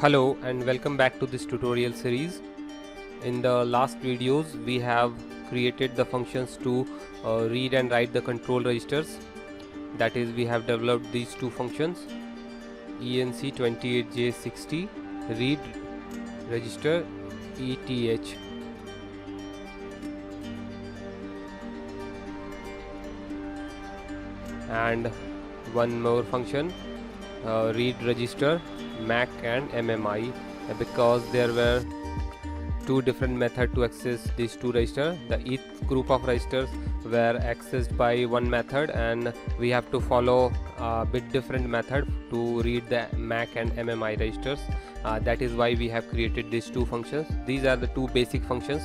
Hello and welcome back to this tutorial series. In the last videos we have created the functions to read and write the control registers. That is, we have developed these two functions, ENC28J60 read register ETH, and one more function, read register MAC and MMI, because there were two different methods to access these two registers. The ETH group of registers were accessed by one method, and we have to follow a bit different method to read the MAC and MMI registers. That is why we have created these two functions. These are the two basic functions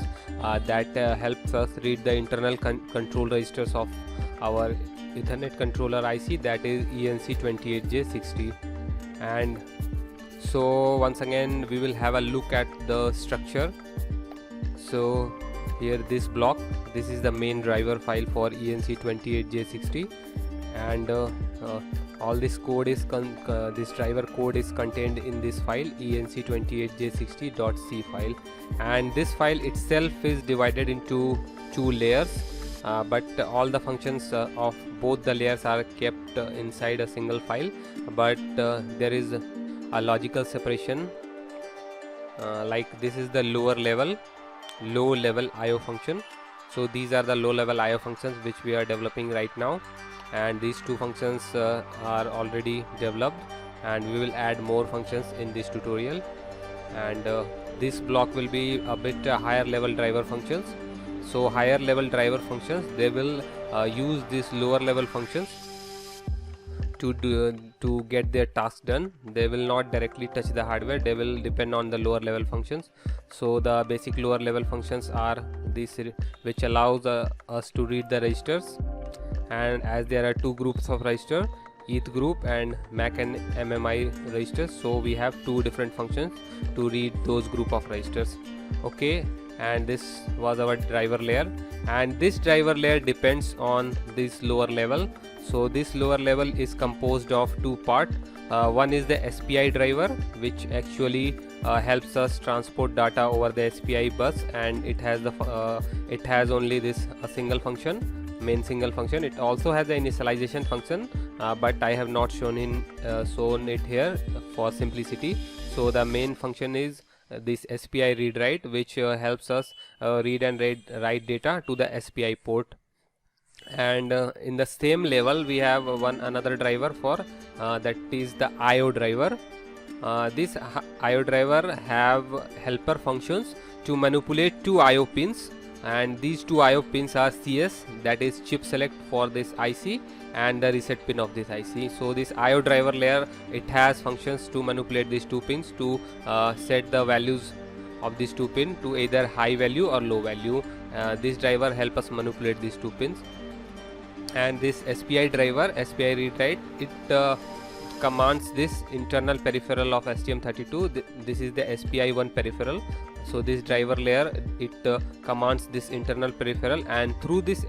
that helps us read the internal control registers of our Ethernet controller IC, that is ENC28J60. And so once again we will have a look at the structure. So here, this block, this is the main driver file for ENC28J60, and all this code is this driver code is contained in this file, ENC28J60.c file, and this file itself is divided into two layers, but all the functions of both the layers are kept inside a single file, but there is a logical separation, like this is the low level IO function. So these are the low level IO functions which we are developing right now, and these two functions are already developed, and we will add more functions in this tutorial. And this block will be a bit higher level driver functions. So higher level driver functions, they will use these lower level functions to get their task done. They will not directly touch the hardware, they will depend on the lower level functions. So the basic lower level functions are these, which allows us to read the registers, and as there are two groups of register, ETH group and MAC and MMI registers, so we have two different functions to read those group of registers. Okay, and this was our driver layer, and this driver layer depends on this lower level. So this lower level is composed of two parts. One is the SPI driver, which actually helps us transport data over the SPI bus, and it has only this a single function, main single function. It also has the initialization function, but I have not shown it here for simplicity. So the main function is this SPI read write, which helps us read and write data to the SPI port. And in the same level we have another driver for that is the IO driver. This IO driver have helper functions to manipulate two IO pins, and these two IO pins are CS, that is chip select for this IC, and the reset pin of this IC. So this IO driver layer, it has functions to manipulate these two pins to set the values of these two pins to either high value or low value. This driver help us manipulate these two pins. And this SPI driver, SPI read write, it commands this internal peripheral of STM32. This is the SPI1 peripheral. So this driver layer, it commands this internal peripheral, and through this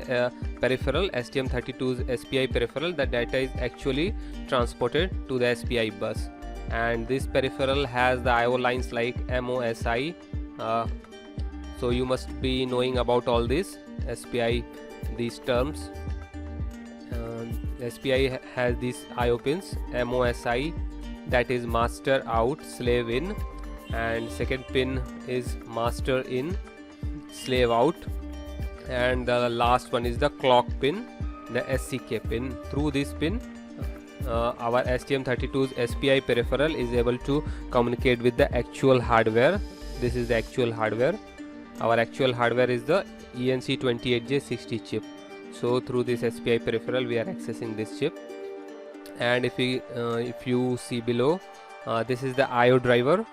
peripheral, STM32's SPI peripheral, the data is actually transported to the SPI bus. And this peripheral has the IO lines like MOSI. So you must be knowing about all this SPI, these terms. SPI has these IO pins, MOSI, that is master out slave in, and second pin is master in slave out, and the last one is the clock pin, the SCK pin. Through this pin our STM32's SPI peripheral is able to communicate with the actual hardware. This is the actual hardware. Our actual hardware is the ENC28J60 chip. So through this SPI peripheral we are accessing this chip. And if you see below, this is the IO driver.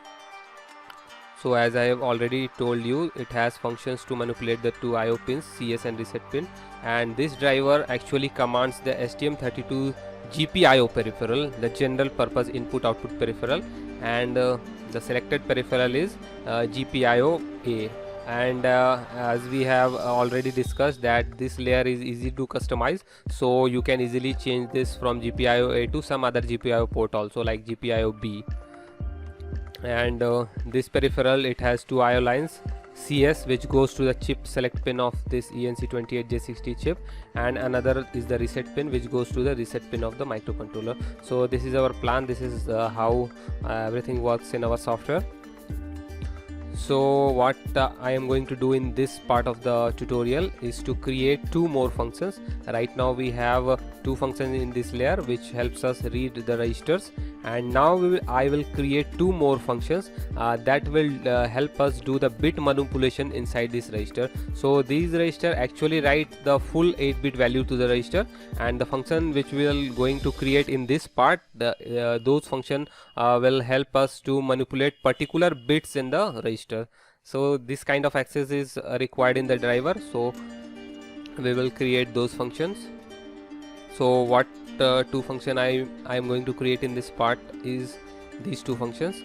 So as I have already told you, it has functions to manipulate the two IO pins, CS and reset pin, and this driver actually commands the STM32 GPIO peripheral, the general purpose input output peripheral, and the selected peripheral is GPIO A. And as we have already discussed that this layer is easy to customize, so you can easily change this from GPIO A to some other GPIO port also, like GPIO B. And this peripheral, it has two IO lines, CS, which goes to the chip select pin of this ENC28J60 chip, and another is the reset pin, which goes to the reset pin of the microcontroller. So this is our plan. This is how everything works in our software. So what I am going to do in this part of the tutorial is to create two more functions. Right now we have two functions in this layer which helps us read the registers, and now I will create two more functions that will help us do the bit manipulation inside this register. So these register actually write the full 8-bit value to the register, and the function which we are going to create in this part, those function will help us to manipulate particular bits in the register. So this kind of access is required in the driver, so we will create those functions. So what two function I am going to create in this part is these two functions.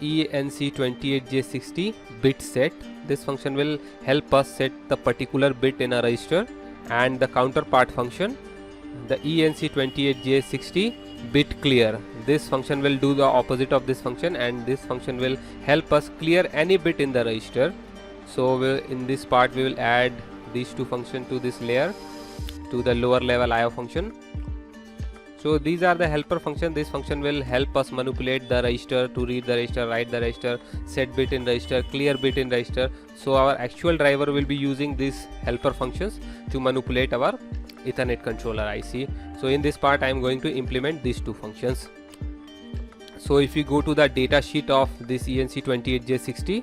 ENC28J60 bit set. This function will help us set the particular bit in a register, and the counterpart function, the ENC28J60 bit clear. This function will do the opposite of this function, and this function will help us clear any bit in the register. So in this part we will add these two functions to this layer, to the lower level IO function. So these are the helper function. This function will help us manipulate the register, to read the register, write the register, set bit in register, clear bit in register. So our actual driver will be using these helper functions to manipulate our Ethernet controller IC. So in this part I am going to implement these two functions. So if you go to the data sheet of this ENC28J60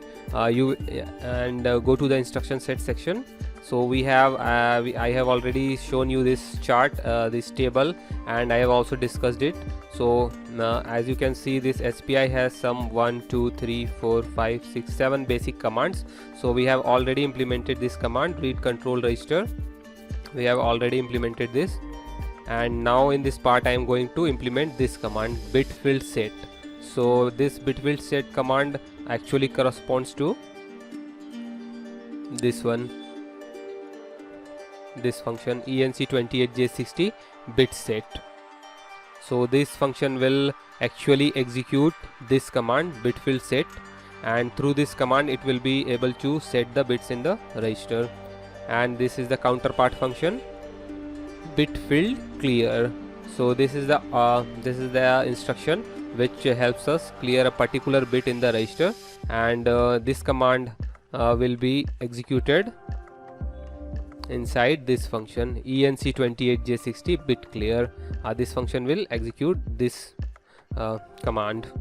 go to the instruction set section. So we have I have already shown you this chart, this table, and I have also discussed it. So as you can see, this SPI has some 1 2 3 4 5 6 7 basic commands. So we have already implemented this command, read control register. We have already implemented this, and now in this part I am going to implement this command, bit field set. So this bit field set command actually corresponds to this one, this function ENC28J60 bit set. So this function will actually execute this command, bit field set, and through this command it will be able to set the bits in the register. And this is the counterpart function, bit field clear. So this is the instruction which helps us clear a particular bit in the register, and this command will be executed inside this function ENC28J60 bit clear. This function will execute this command.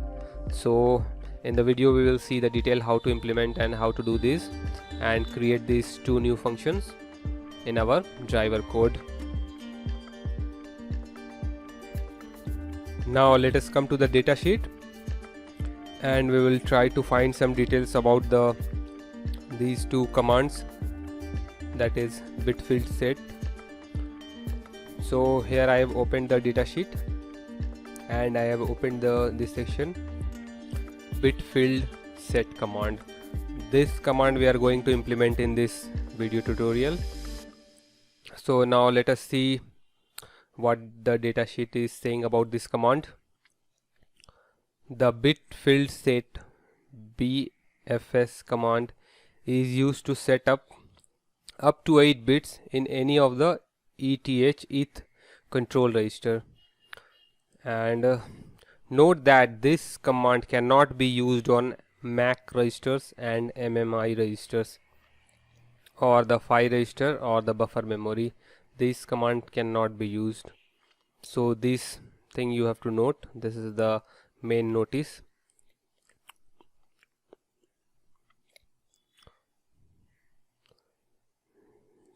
So in the video we will see the detail how to implement and how to do this and create these two new functions in our driver code. Now let us come to the data sheet, and we will try to find some details about these two commands, that is bit field set. So here I have opened the data sheet, and I have opened this section, bit field set command. This command we are going to implement in this video tutorial. So now let us see what the data sheet is saying about this command. The bit field set BFS command is used to set up to 8 bits in any of the ETH control register. And note that this command cannot be used on MAC registers and MMI registers, or the PHY register or the buffer memory. This command cannot be used. So this thing you have to note. This is the main notice.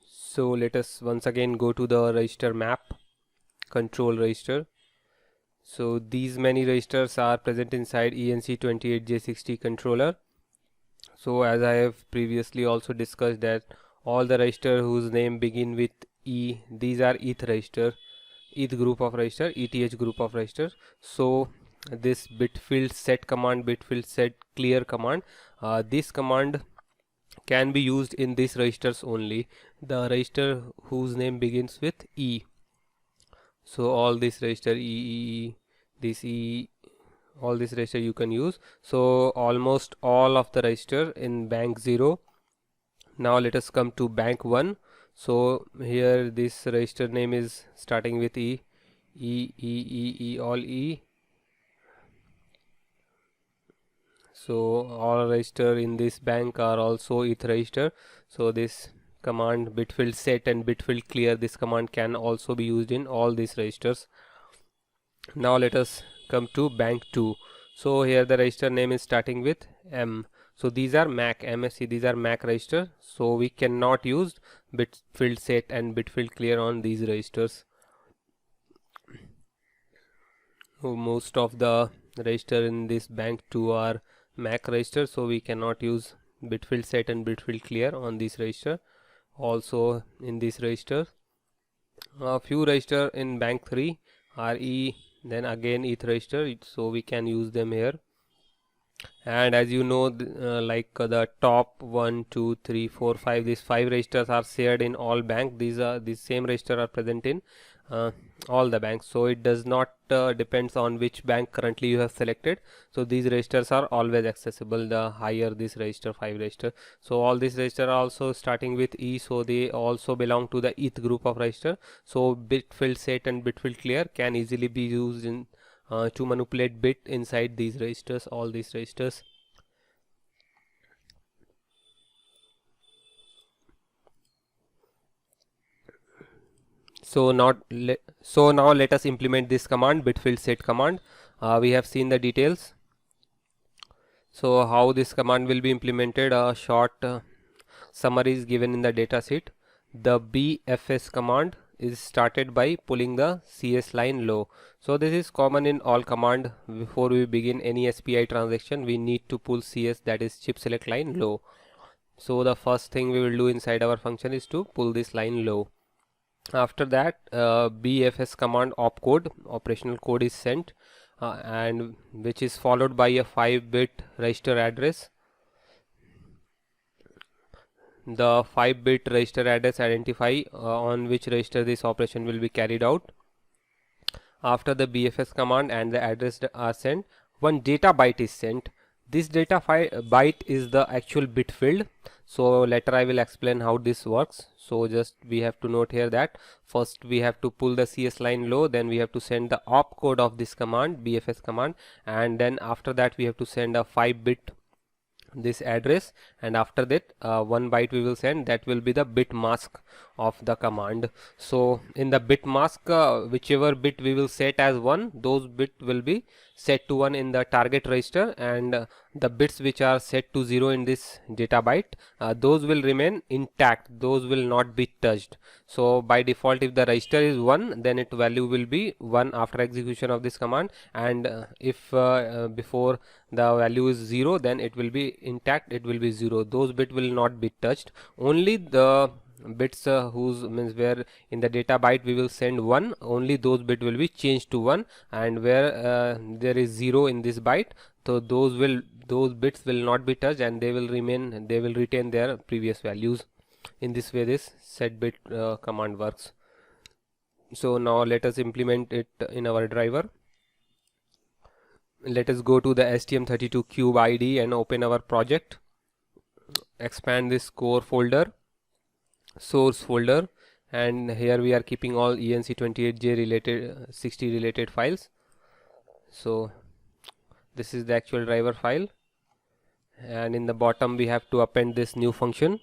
So let us once again go to the register map, control register. So these many registers are present inside ENC28J60 controller. So as I have previously also discussed that all the register whose name begin with E, these are ETH register, ETH group of register, ETH group of register. So this bit field set command, bit field set clear command, this command can be used in these registers only, the register whose name begins with E. So all this register E, this E, all this register you can use. So almost all of the register in bank 0. Now let us come to bank 1. So here this register name is starting with E, all E. So all register in this bank are also ETH register. So this command bitfield set and bitfield clear, this command can also be used in all these registers. Now let us come to bank 2. So here the register name is starting with M. So these are MAC, MSC, these are MAC register. So we cannot use bitfield set and bitfield clear on these registers. So most of the register in this bank 2 are MAC register, so we cannot use bitfield set and bitfield clear on this register. Also in this register, a few register in bank 3 are E, then again ETH register, so we can use them here. And as you know, the top 1, 2, 3, 4, 5, these 5 registers are shared in all bank. These same register are present in all the banks, so it does not depends on which bank currently you have selected. So these registers are always accessible the higher this register 5 register. So all these register are also starting with E, so they also belong to the ETH group of register. So bitfield set and bitfield clear can easily be used in to manipulate bit inside these registers, all these registers. So now let us implement this command, bitfield set command. We have seen the details. So how this command will be implemented, a short summary is given in the data sheet. The BFS command is started by pulling the CS line low. So this is common in all command. Before we begin any SPI transaction, we need to pull CS, that is chip select line, low. So the first thing we will do inside our function is to pull this line low. After that, BFS command opcode, operational code, is sent, and which is followed by a 5-bit register address. The 5-bit register address identify on which register this operation will be carried out. After the BFS command and the address are sent, one data byte is sent. This data byte is the actual bit field. So later I will explain how this works. So just we have to note here that first we have to pull the CS line low, then we have to send the opcode of this command, BFS command, and then after that we have to send a 5-bit this address, and after that 1 byte we will send, that will be the bit mask of the command. So in the bit mask, whichever bit we will set as 1, those bit will be set to 1 in the target register, and the bits which are set to 0 in this data byte, those will remain intact, those will not be touched. So by default, if the register is 1, then its value will be 1 after execution of this command, and if before the value is 0, then it will be intact, it will be 0. Those bit will not be touched. Only the bits whose means where in the data byte we will send 1, only those bit will be changed to 1, and where there is 0 in this byte, so those bits will not be touched, and they will retain their previous values. In this way this set bit command works. So now let us implement it in our driver. Let us go to the STM32Cube ID and open our project. Expand this core folder, source folder, and here we are keeping all ENC28J related 60 related files. So this is the actual driver file, and in the bottom we have to append this new function.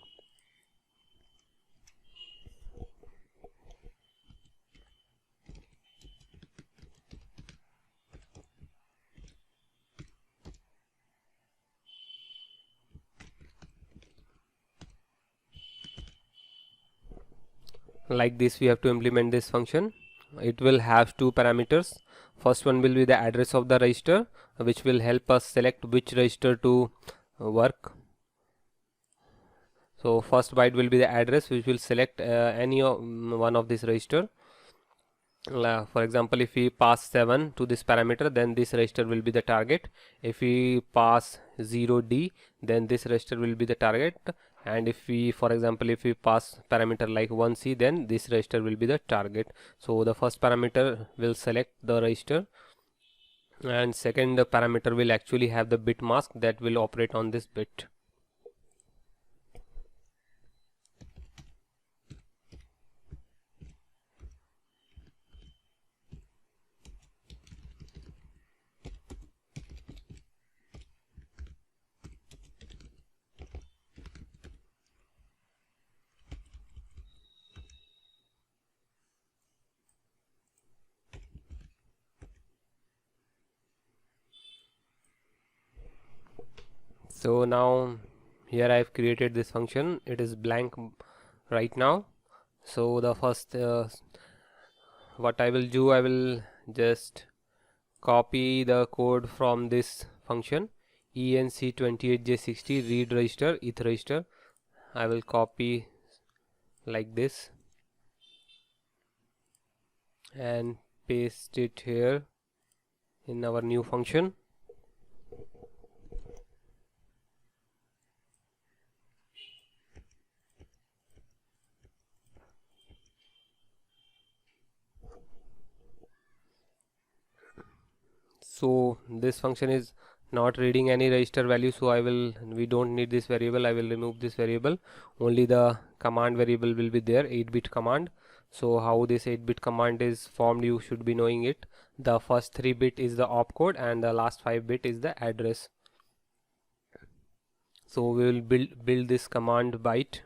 Like this we have to implement this function. It will have 2 parameters. First one will be the address of the register, which will help us select which register to work. So first byte will be the address, which will select any one of this register. For example, if we pass 7 to this parameter, then this register will be the target. If we pass 0D, then this register will be the target, and if we, for example, if we pass parameter like 1C, then this register will be the target. So the first parameter will select the register, and second parameter will actually have the bit mask that will operate on this bit. So now here I have created this function. It is blank right now. So the first what I will do, I will just copy the code from this function enc28j60 read register eth register. I will copy like this and paste it here in our new function. So this function is not reading any register value, so we don't need this variable. I will remove this variable. Only the command variable will be there, 8-bit command. So how this 8-bit command is formed, you should be knowing it. The first 3-bit is the opcode and the last 5-bit is the address. So we will build this command byte.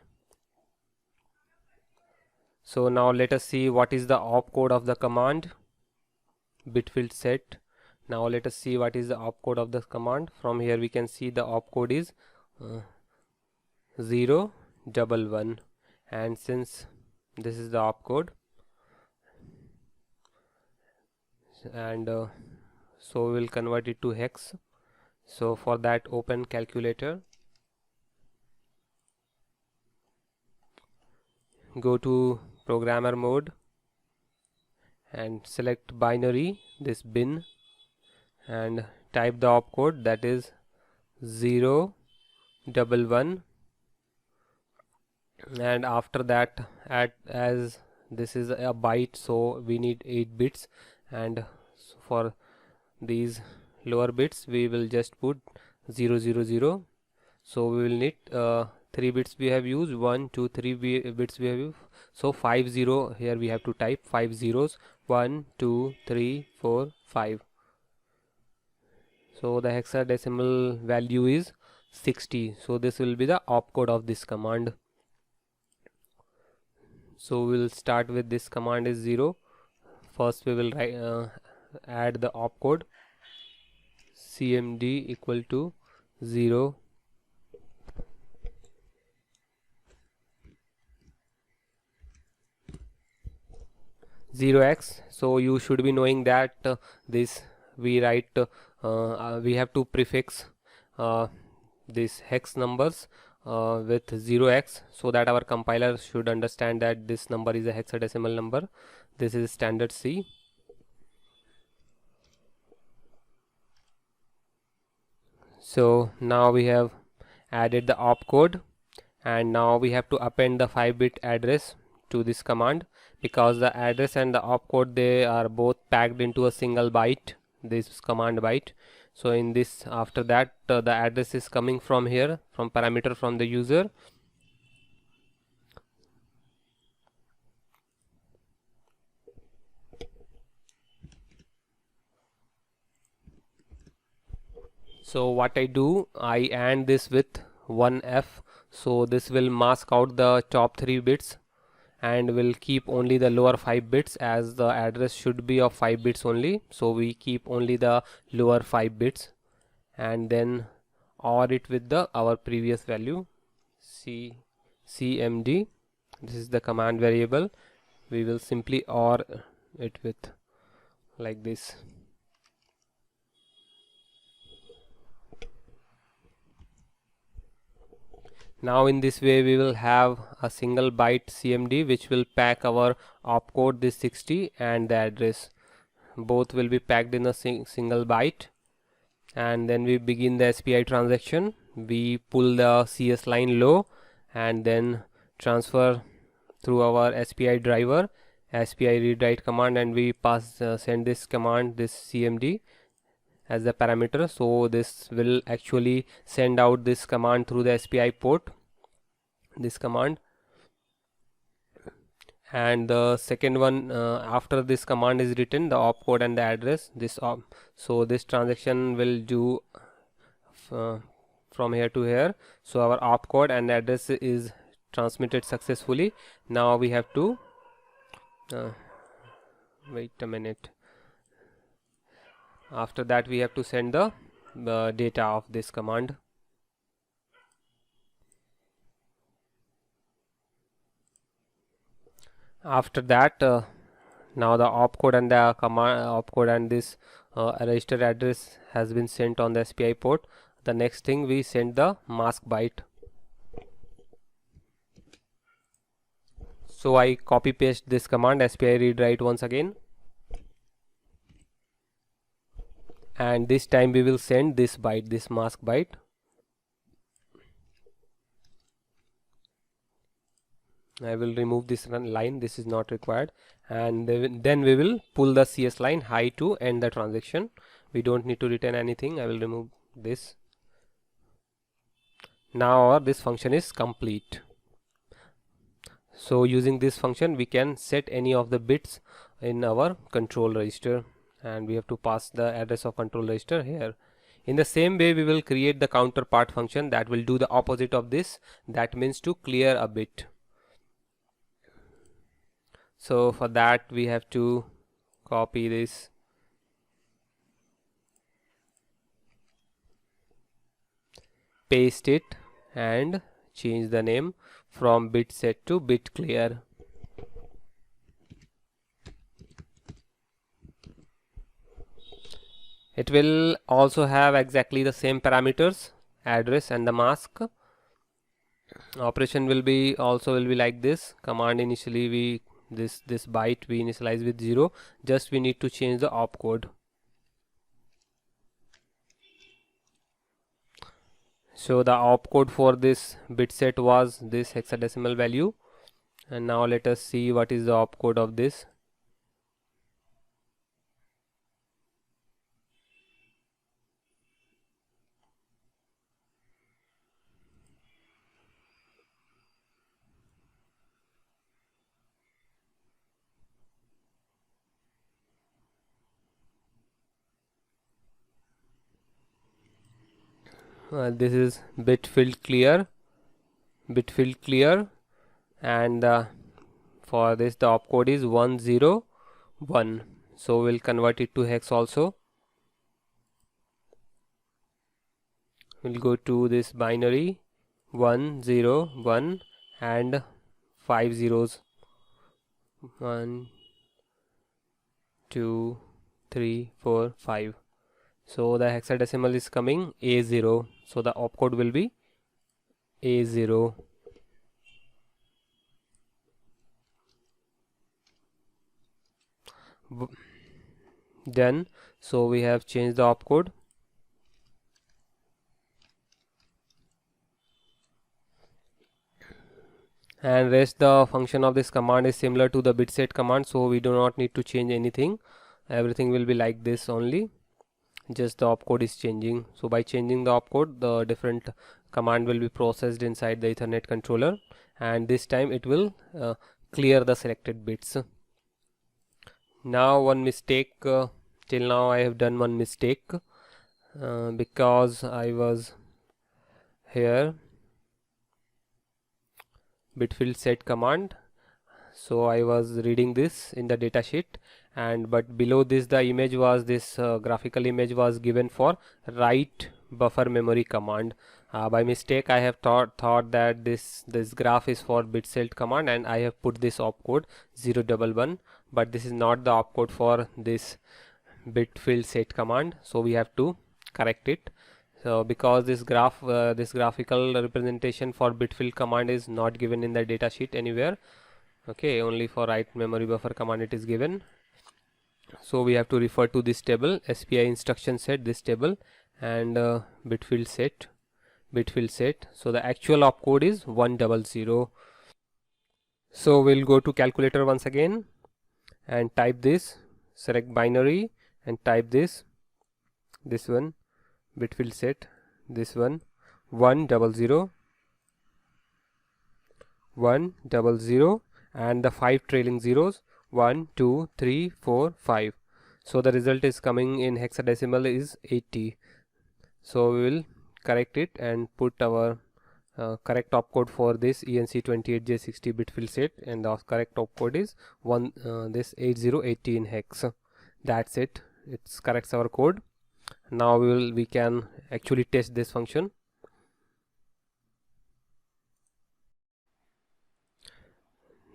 So now let us see what is the opcode of the command. Bit field set. Now let us see what is the opcode of the command. From here we can see the opcode is 011, and since this is the opcode, and so we will convert it to hex. So for that, open calculator, go to programmer mode and select binary, this bin, and type the opcode, that is 011, and after that, as this is a byte, so we need 8 bits, and for these lower bits we will just put 000. So we will need 3 bits we have used, 1 2 3 bits we have used, so 50 here we have to type 5 zeros, 1 2 3 4 5. So the hexadecimal value is 60. So this will be the opcode of this command. So we'll start with this command is 0. First we will add the opcode, cmd equal to 0 0x. So you should be knowing that this we write we have to prefix these hex numbers with 0x, so that our compiler should understand that this number is a hexadecimal number. This is standard C. So now we have added the opcode, and now we have to append the 5-bit address to this command, because the address and the opcode, they are both packed into a single byte, this command byte. So in this, after that, the address is coming from here, from parameter from the user. So what I do, I AND this with 1F, so this will mask out the top 3 bits and will keep only the lower 5 bits, as the address should be of 5 bits only. So we keep only the lower 5 bits, and then OR it with the our previous value, cmd. This is the command variable. We will simply OR it with like this. Now in this way we will have a single byte cmd which will pack our opcode, this 60, and the address. Both will be packed in a single byte, and then we begin the SPI transaction. We pull the CS line low, and then transfer through our SPI driver, SPI read write command, and we pass send this command, this CMD as the parameter. So this will actually send out this command through the SPI port, this command. And the second one, after this command is written, the opcode and the address, this so this transaction will do from here to here. So our opcode and address is transmitted successfully. Now we have to wait a minute. After that we have to send the data of this command. After that, now the opcode and the command opcode and this register address has been sent on the SPI port. The next thing, we send the mask byte. So I copy paste this command, SPI read write once again, and this time we will send this byte, this mask byte. I will remove this line, this is not required, and then we will pull the CS line high to end the transaction. We don't need to return anything. I will remove this. Now this function is complete. So using this function we can set any of the bits in our control register, and we have to pass the address of control register here. In the same way we will create the counterpart function that will do the opposite of this, that means to clear a bit. So for that we have to copy this, paste it, and change the name from bit set to bit clear. It will also have exactly the same parameters, address and the mask. Operation will be like this. Command initially we this byte we initialize with 0, just we need to change the opcode. So the opcode for this bit set was this hexadecimal value, and now let us see what is the opcode of this. This is bit filled clear, and for this the opcode is 101. So we'll convert it to hex also. We'll go to this binary 101 and 5 zeros, 1 2 3 4 5. So the hexadecimal is coming A0, so the opcode will be A0. Done. So we have changed the opcode. And rest the function of this command is similar to the bit set command, so we do not need to change anything. Everything will be like this only, just the opcode is changing. So by changing the opcode, the different command will be processed inside the Ethernet controller, and this time it will clear the selected bits. Now one mistake, till now I have done one mistake, because I was here bitfield set command, so I was reading this in the data sheet, and but below this the image was this graphical image was given for write buffer memory command. By mistake I have thought that this graph is for bit set command, and I have put this opcode 011, but this is not the opcode for this bitfield set command, so we have to correct it. So because this graphical representation for bitfield command is not given in the data sheet anywhere, okay, only for write memory buffer command it is given. So we have to refer to this table, SPI instruction set, this table, and bitfield set bit field set. So the actual opcode is 100. So we'll go to calculator once again and type this, select binary and type this one, bit field set, this one, 100 100 and the 5 trailing zeros, 1 2 3 4 5. So the result is coming in hexadecimal is 80. So we will correct it and put our correct opcode for this ENC28J60 bit field set, and the correct opcode is this 8080 in hex. That's it. It corrects our code. Now we can actually test this function.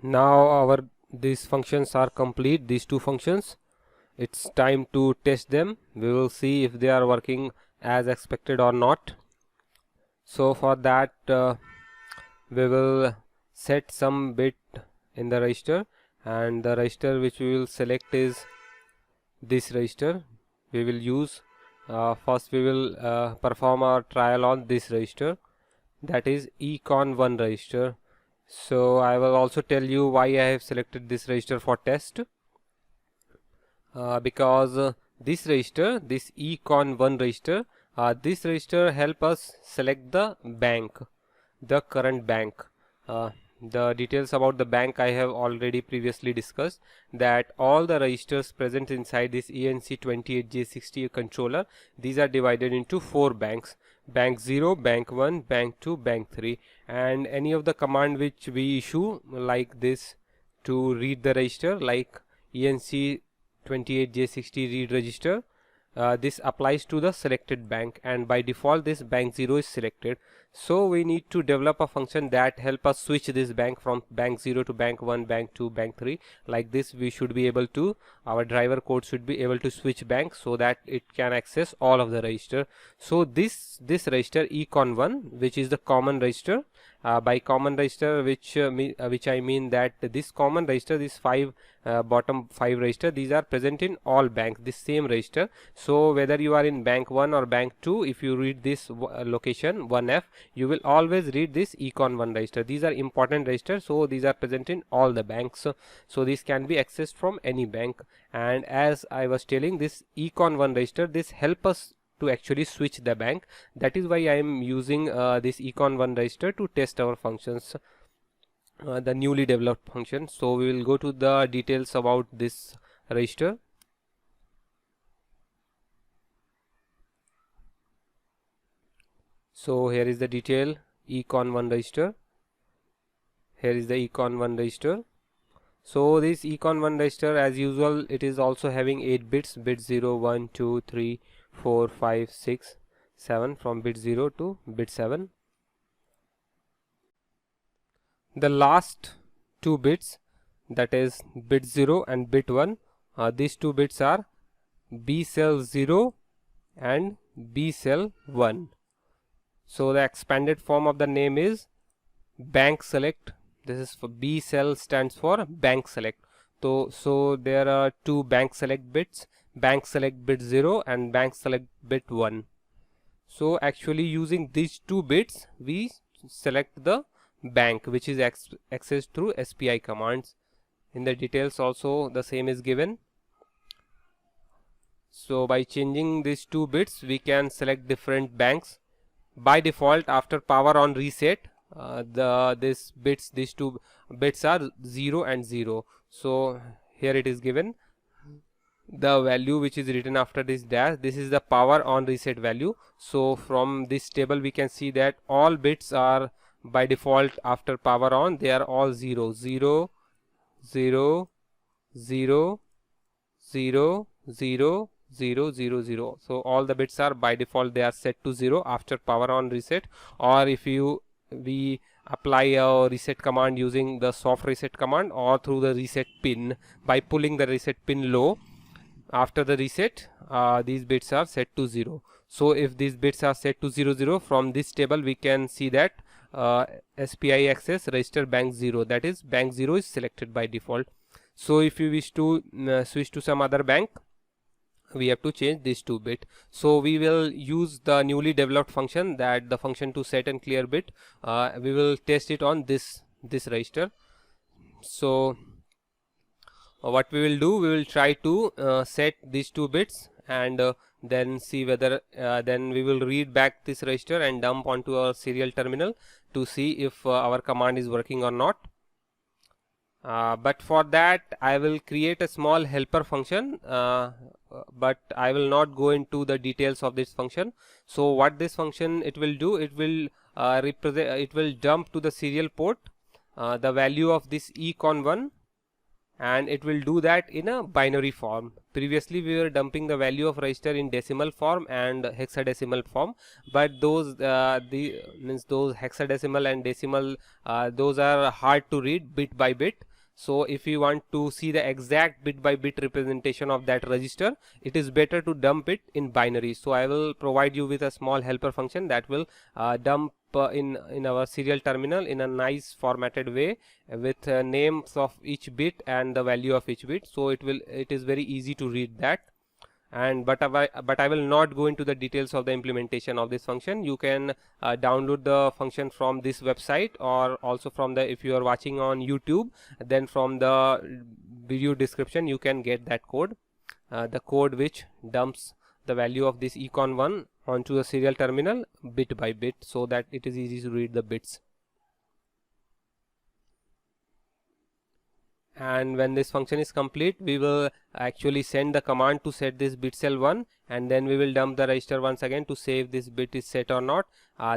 Now these functions are complete, these two functions. It's time to test them. We will see if they are working as expected or not. So for that we will set some bit in the register, and the register which we will select is this register. We will use first we will perform our trial on this register, that is econ1 register. So I will also tell you why I have selected this register for test, because this register, this econ1 register, this register help us select the bank, the current bank. The details about the bank I have already previously discussed, that all the registers present inside this ENC28J60 controller, these are divided into 4 banks: bank 0, bank 1, bank 2, bank 3, and any of the command which we issue like this to read the register, like ENC28J60 read register, this applies to the selected bank, and by default this bank 0 is selected. So we need to develop a function that help us switch this bank from bank 0 to bank 1, bank 2, bank 3. Like this we should be able to, our driver code should be able to switch banks so that it can access all of the register. So this register econ1, which is the common register, by common register which I mean that this common register, this bottom 5 register, these are present in all banks, this same register. So whether you are in bank 1 or bank 2, if you read this location 1F, you will always read this econ1 register. These are important registers, so these are present in all the banks. So this can be accessed from any bank, and as I was telling, this econ1 register, this help us to actually switch the bank. That is why I am using this econ1 register to test our functions, the newly developed function. So we will go to the details about this register. So here is the detail econ1 register. Here is the econ1 register. So this econ1 register, as usual, it is also having 8 bits, bit 0, 1, 2, 3, 4, 5, 6, 7, from bit 0 to bit 7. The last 2 bits, that is bit 0 and bit 1, these 2 bits are B cell 0 and B cell 1. So the expanded form of the name is bank select. This is for B cell, stands for bank select. So there are 2 bank select bits, bank select bit 0 and bank select bit 1. So actually using these 2 bits we select the bank which is accessed through SPI commands. In the details also the same is given. So by changing these 2 bits we can select different banks. By default, after power on reset, these 2 bits are 0 and 0. So here it is given the value which is written after this dash. This is the power on reset value. So from this table we can see that all bits are by default after power on, they are all 0, 0, 0, 0, 0, 0, 0, 0, 0. So all the bits are by default, they are set to 0 after power on reset. Or if we apply a reset command using the soft reset command or through the reset pin, by pulling the reset pin low after the reset, these bits are set to 0. So if these bits are set to 0, 0, from this table we can see that SPI access register bank 0, that is bank 0 is selected by default. So if you wish to switch to some other bank, we have to change this 2 bit. So we will use the newly developed function, that the function to set and clear bit. We will test it on this register. So what we will do, we will try to set these 2 bits and then see whether then we will read back this register and dump onto our serial terminal to see if our command is working or not. But for that I will create a small helper function, but I will not go into the details of this function. So what this function it will do, it will it will dump to the serial port the value of this econ1, and it will do that in a binary form. Previously we were dumping the value of register in decimal form and hexadecimal form, but those those hexadecimal and decimal, those are hard to read bit by bit. So if you want to see the exact bit by bit representation of that register, it is better to dump it in binary. So I will provide you with a small helper function that will dump in our serial terminal in a nice formatted way with names of each bit and the value of each bit. So it is very easy to read that. And but I will not go into the details of the implementation of this function. You can download the function from this website, or also from the, if you are watching on YouTube, then from the video description you can get that code, the code which dumps the value of this econ1 onto the serial terminal bit by bit, so that it is easy to read the bits. And when this function is complete, we will actually send the command to set this bit cell 1, and then we will dump the register once again to see if this bit is set or not.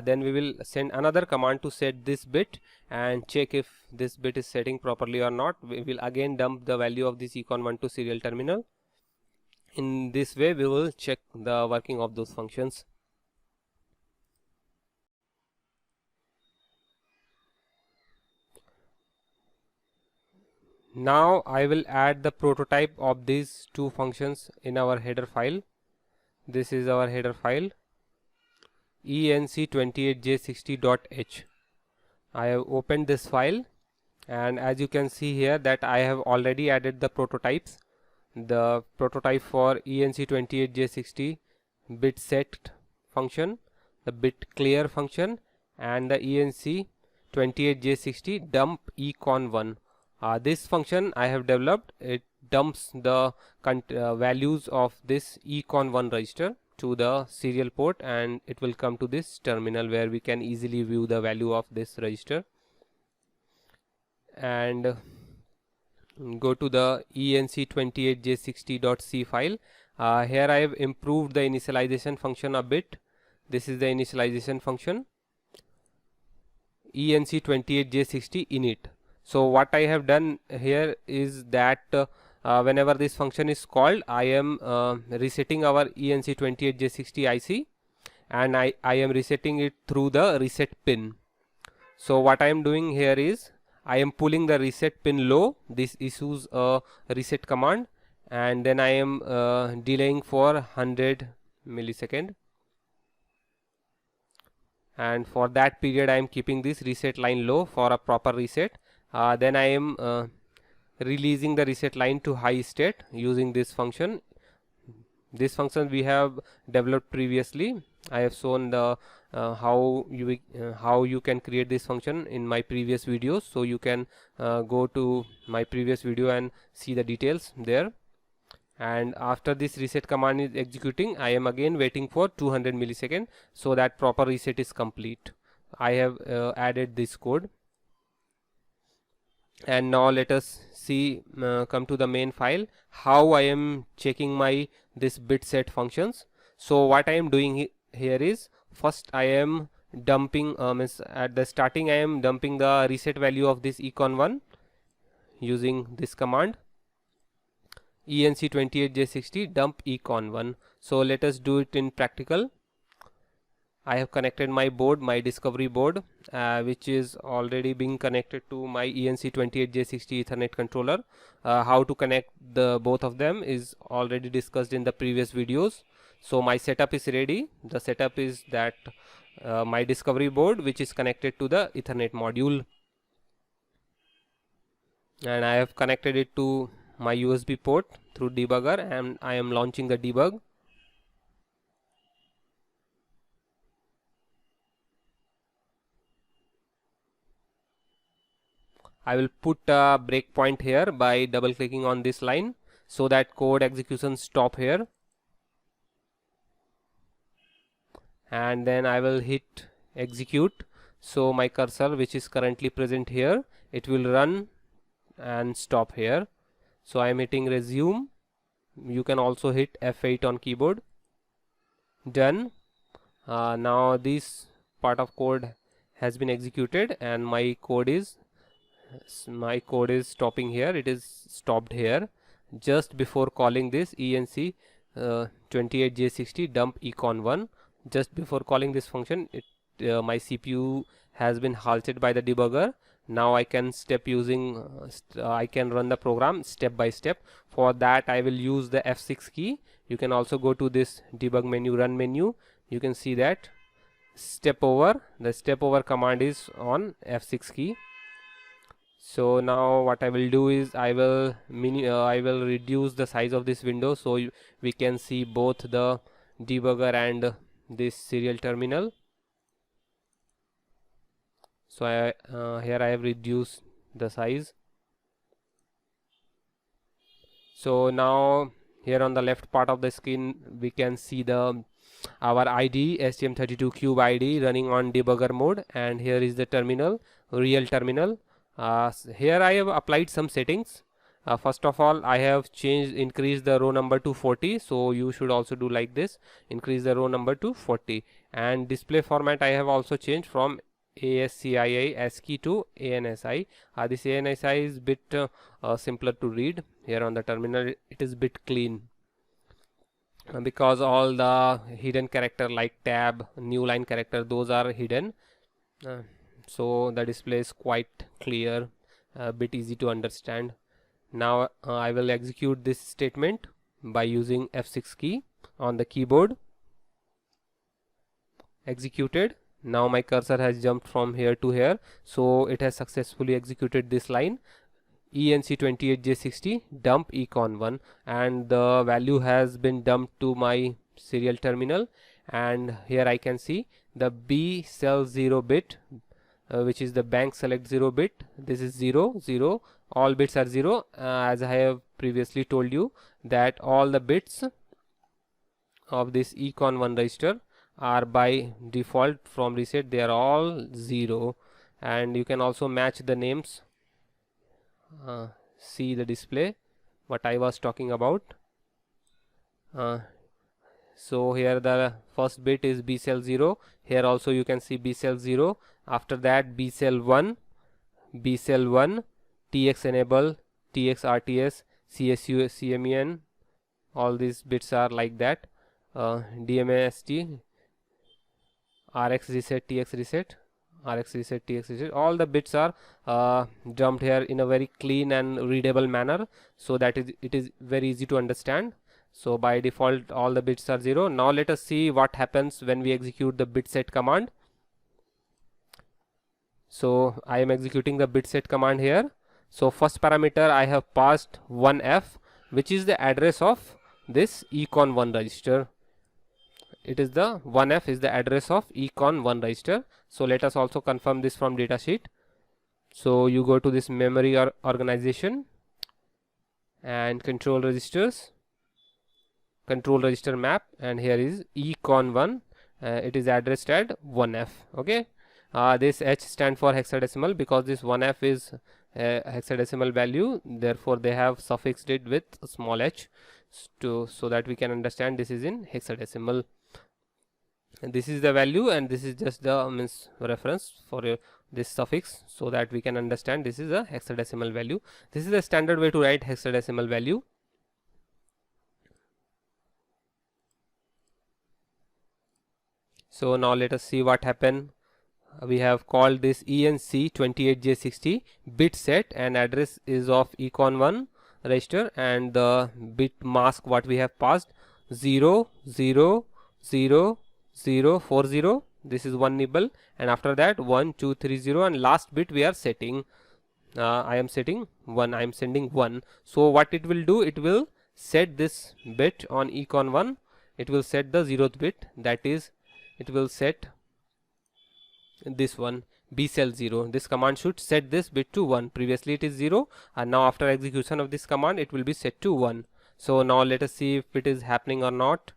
Then we will send another command to set this bit and check if this bit is setting properly or not. We will again dump the value of this econ1 to serial terminal. In this way we will check the working of those functions. Now I will add the prototype of these 2 functions in our header file. This is our header file, enc28j60.h. I have opened this file, and as you can see here that I have already added the prototypes. The prototype for enc28j60 bit set function, the bit clear function, and the enc28j60 dump econ1. This function I have developed, it dumps the values of this econ1 register to the serial port, and it will come to this terminal where we can easily view the value of this register. And go to the enc28j60.c file. Here I have improved the initialization function a bit. This is the initialization function, enc28j60 init. So what I have done here is that whenever this function is called, I am resetting our enc28j60 IC, and I am resetting it through the reset pin. So what I am doing here is I am pulling the reset pin low. This issues a reset command, and then I am delaying for 100 millisecond, and for that period I am keeping this reset line low for a proper reset. Then I am releasing the reset line to high state using this function. This function we have developed previously. I have shown the how you can create this function in my previous videos, so you can go to my previous video and see the details there. And after this reset command is executing, I am again waiting for 200 millisecond so that proper reset is complete. I have added this code. And now let us see, come to the main file, how I am checking my this bit set functions. So what I am doing here is, first I am dumping at the starting I am dumping the reset value of this econ1 using this command, enc28j60 dump econ1. So let us do it in practical. I have connected my board, my discovery board, which is already being connected to my enc28j60 Ethernet controller. How to connect the both of them is already discussed in the previous videos. So my setup is ready. The setup is that my discovery board, which is connected to the Ethernet module, and I have connected it to my USB port through debugger, and I am launching the debug. I will put a breakpoint here by double clicking on this line so that code execution stop here, and then I will hit execute. So my cursor, which is currently present here, it will run and stop here. So I am hitting resume. You can also hit F8 on keyboard. Done. Now this part of code has been executed, and my code is stopping here. It is stopped here just before calling this enc 28J60 dump econ1. Just before calling this function, my CPU has been halted by the debugger. Now I can I can run the program step by step. For that I will use the F6 key. You can also go to this debug menu, run menu. You can see that the step over command is on F6 key. So now what I will do is I will reduce the size of this window so we can see both the debugger and this serial terminal. So here I have reduced the size. So now here on the left part of the screen we can see our IDE, STM32Cube IDE running on debugger mode, and here is the terminal, real terminal. Here I have applied some settings. First of all, I have increased the row number to 40, so you should also do like this, increase the row number to 40. And display format I have also changed from ASCII ASCII to ANSI. This ANSI is bit simpler to read. Here on the terminal it is bit clean, because all the hidden character like tab, new line character, those are hidden. So the display is quite clear, a bit easy to understand. Now I will execute this statement by using F6 key on the keyboard. Executed. Now my cursor has jumped from here to here, so it has successfully executed this line, ENC28J60 dump econ1, and the value has been dumped to my serial terminal. And here I can see the B cell 0 bit, which is the bank select 0 bit. This is 0 0, all bits are 0, as I have previously told you that all the bits of this econ1 register are by default from reset, they are all 0. And you can also match the names, see the display what I was talking about. So here the first bit is B cell 0. Here also you can see B cell 0. After that B cell 1, B cell 1, TX enable, TX RTS, CSU CMEN, all these bits are like that. DMAST, RX reset, TX reset, RX reset, TX reset, all the bits are dumped here in a very clean and readable manner, so that it is very easy to understand. So by default all the bits are 0. Now let us see what happens when we execute the bit set command. So I am executing the bit set command here. So first parameter I have passed 1F, which is the address of this econ1 register. It is the 1F is the address of econ1 register. So let us also confirm this from datasheet. So you go to this memory or organization and control registers, control register map, and here is econ1. It is addressed at 1F. Okay. This H stand for hexadecimal, because this 1F is hexadecimal value, therefore they have suffixed it with small h so that we can understand this is in hexadecimal. And this is the value, and this is just the reference for this suffix, so that we can understand this is a hexadecimal value. This is the standard way to write hexadecimal value. So now let us see what happened. We have called this ENC28J60 bit set, and address is of econ1 register, and the bit mask what we have passed 0 0 0 0 40. This is one nibble, and after that 1 2 3 0, and last bit we are setting. I am setting 1, I am sending 1. So what it will do, it will set this bit on econ 1, it will set the 0th bit, that is it will set this one bcell 0. This command should set this bit to 1. Previously it is 0, and now after execution of this command it will be set to 1. So now let us see if it is happening or not.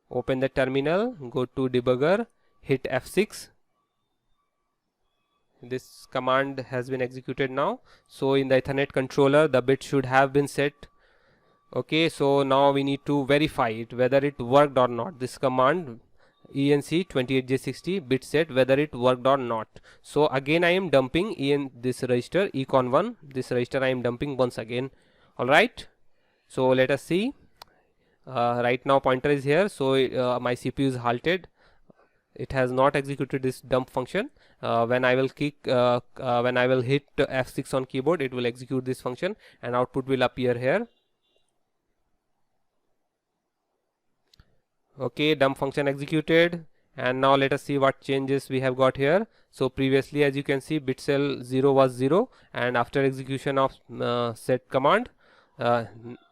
Open the terminal, go to debugger, hit F6. This command has been executed now. So in the Ethernet controller the bit should have been set. Okay, so now we need to verify it whether it worked or not. This command ENC28J60 bit set, whether it worked or not. So again I am dumping this register econ 1, this register I am dumping once again. Alright, so let us see. Right now pointer is here, so my CPU is halted. It has not executed this dump function. When I will hit F6 on keyboard, it will execute this function and output will appear here. Okay, dump function executed, and now let us see what changes we have got here. So previously, as you can see, bit cell 0 was 0, and after execution of set command,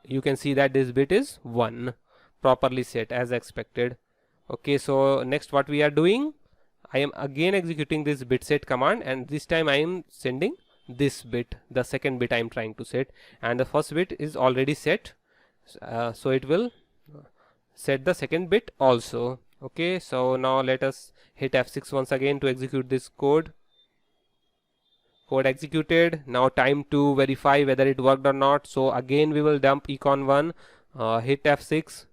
you can see that this bit is 1, properly set as expected. Okay, so next what we are doing, I am again executing this bit set command, and this time I am sending this bit, the second bit I am trying to set, and the first bit is already set, so it will set the second bit also. Okay, so now let us hit F6 once again to execute this code. Code executed. Now time to verify whether it worked or not. So again we will dump econ 1, hit F6,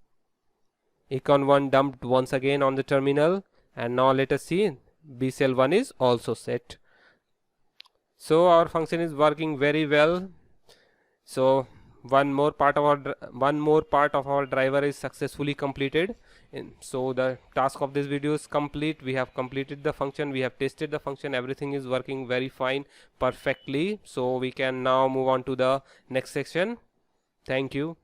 econ 1 dumped once again on the terminal, and now let us see, bcell 1 is also set. So our function is working very well. So one more part of our driver is successfully completed. So the task of this video is complete. We have completed the function, we have tested the function, everything is working very fine, perfectly. So we can now move on to the next section. Thank you.